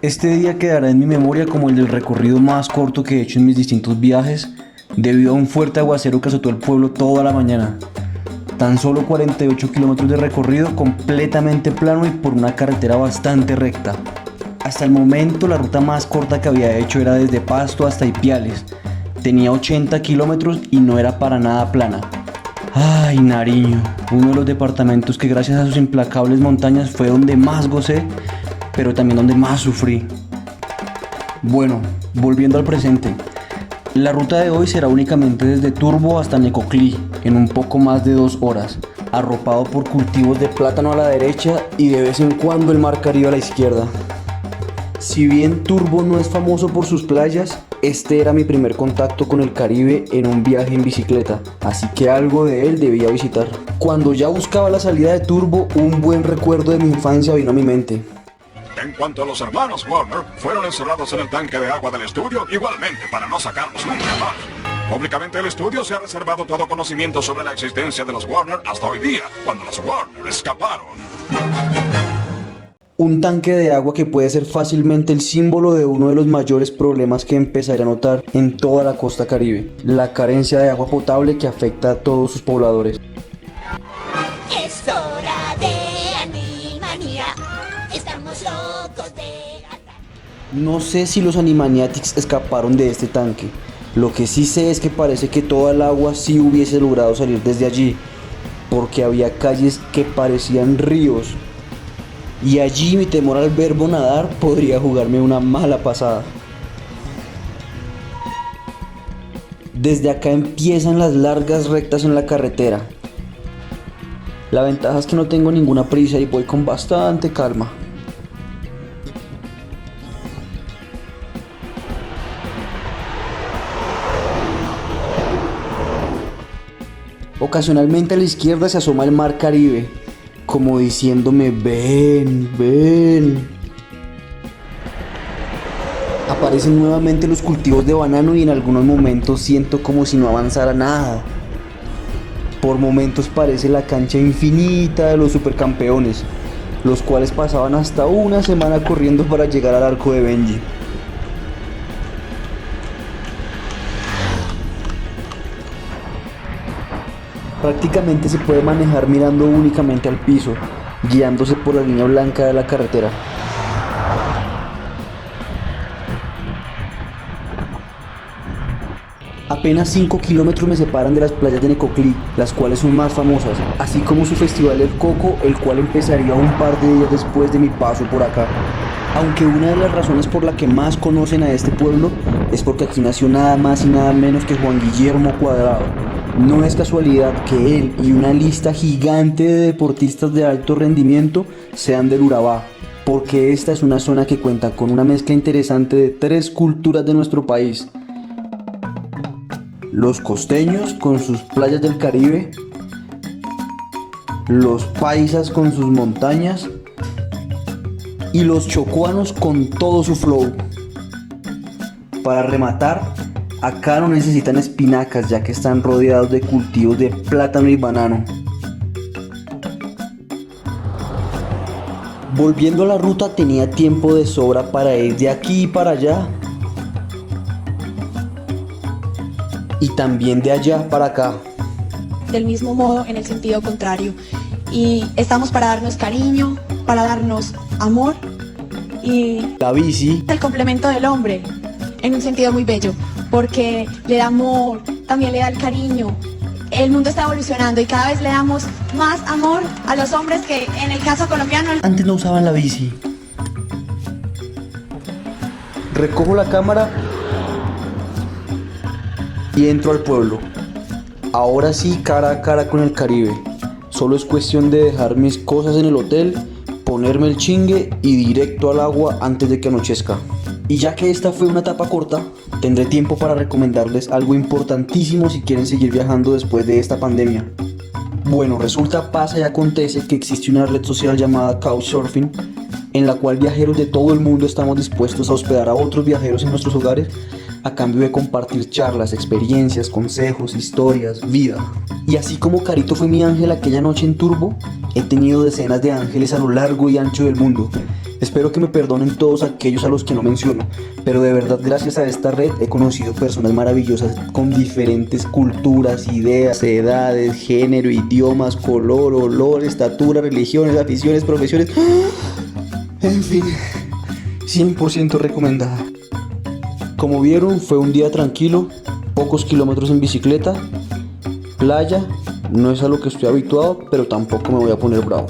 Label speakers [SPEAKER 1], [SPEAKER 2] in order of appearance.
[SPEAKER 1] Este día quedará en mi memoria como el del recorrido más corto que he hecho en mis distintos viajes, debido a un fuerte aguacero que azotó el pueblo toda la mañana. Tan solo 48 kilómetros de recorrido completamente plano y por una carretera bastante recta. Hasta el momento la ruta más corta que había hecho era desde Pasto hasta Ipiales. Tenía 80 kilómetros y no era para nada plana. Ay, Nariño, uno de los departamentos que gracias a sus implacables montañas fue donde más gocé, pero también donde más sufrí. Bueno, volviendo al presente. La ruta de hoy será únicamente desde Turbo hasta Necoclí, en un poco más de 2 horas, arropado por cultivos de plátano a la derecha y de vez en cuando el mar Caribe a la izquierda. Si bien Turbo no es famoso por sus playas, este era mi primer contacto con el Caribe en un viaje en bicicleta, así que algo de él debía visitar. Cuando ya buscaba la salida de Turbo, un buen recuerdo de mi infancia vino a mi mente.
[SPEAKER 2] En cuanto a los hermanos Warner, fueron encerrados en el tanque de agua del estudio, igualmente para no sacarlos nunca más. Públicamente el estudio se ha reservado todo conocimiento sobre la existencia de los Warner hasta hoy día, cuando los Warner escaparon.
[SPEAKER 1] Un tanque de agua que puede ser fácilmente el símbolo de uno de los mayores problemas que empezaré a notar en toda la costa Caribe, la carencia de agua potable que afecta a todos sus pobladores.
[SPEAKER 3] Es hora de Animanía, estamos locos de gata.
[SPEAKER 1] No sé si los Animaniacs escaparon de este tanque. Lo que sí sé es que parece que toda el agua sí hubiese logrado salir desde allí, porque había calles que parecían ríos. Y allí mi temor al verbo nadar podría jugarme una mala pasada. Desde acá empiezan las largas rectas en la carretera. La ventaja es que no tengo ninguna prisa y voy con bastante calma. Ocasionalmente a la izquierda se asoma el mar Caribe, como diciéndome ven, ven. Aparecen nuevamente los cultivos de banano y en algunos momentos siento como si no avanzara nada. Por momentos parece la cancha infinita de los supercampeones, los cuales pasaban hasta una semana corriendo para llegar al arco de Benji. Prácticamente se puede manejar mirando únicamente al piso, guiándose por la línea blanca de la carretera. Apenas 5 kilómetros me separan de las playas de Necoclí, las cuales son más famosas, así como su festival del coco, el cual empezaría un par de días después de mi paso por acá. Aunque una de las razones por la que más conocen a este pueblo es porque aquí nació nada más y nada menos que Juan Guillermo Cuadrado. No es casualidad que él y una lista gigante de deportistas de alto rendimiento sean del Urabá, porque esta es una zona que cuenta con una mezcla interesante de 3 culturas de nuestro país. Los costeños con sus playas del Caribe, los paisas con sus montañas y los chocuanos con todo su flow. Para rematar, acá no necesitan espinacas ya que están rodeados de cultivos de plátano y banano. Volviendo a la ruta tenía tiempo de sobra para ir de aquí y para allá. Y también de allá para acá.
[SPEAKER 4] Del mismo modo en el sentido contrario. Y estamos para darnos cariño, para darnos amor y
[SPEAKER 1] La bici,
[SPEAKER 4] el complemento del hombre en un sentido muy bello, porque le da amor, también le da el cariño. El mundo está evolucionando y cada vez le damos más amor a los hombres que en el caso colombiano.
[SPEAKER 1] antes no usaban la bici. Recojo la cámara y entro al pueblo. Ahora sí, cara a cara con el Caribe. Solo es cuestión de dejar mis cosas en el hotel, ponerme el chingue y directo al agua antes de que anochezca. Y ya que esta fue una etapa corta, tendré tiempo para recomendarles algo importantísimo si quieren seguir viajando después de esta pandemia. Bueno, resulta, pasa y acontece que existe una red social llamada Couchsurfing, en la cual viajeros de todo el mundo estamos dispuestos a hospedar a otros viajeros en nuestros hogares a cambio de compartir charlas, experiencias, consejos, historias, vida. Y así como Carito fue mi ángel aquella noche en Turbo, he tenido decenas de ángeles a lo largo y ancho del mundo, Espero que me perdonen todos aquellos a los que no menciono, pero de verdad gracias a esta red he conocido personas maravillosas con diferentes culturas, ideas, edades, género, idiomas, color, olor, estatura, religiones, aficiones, profesiones, en fin, 100% recomendada. Como vieron, fue un día tranquilo, pocos kilómetros en bicicleta, playa, no es a lo que estoy habituado, pero tampoco me voy a poner bravo.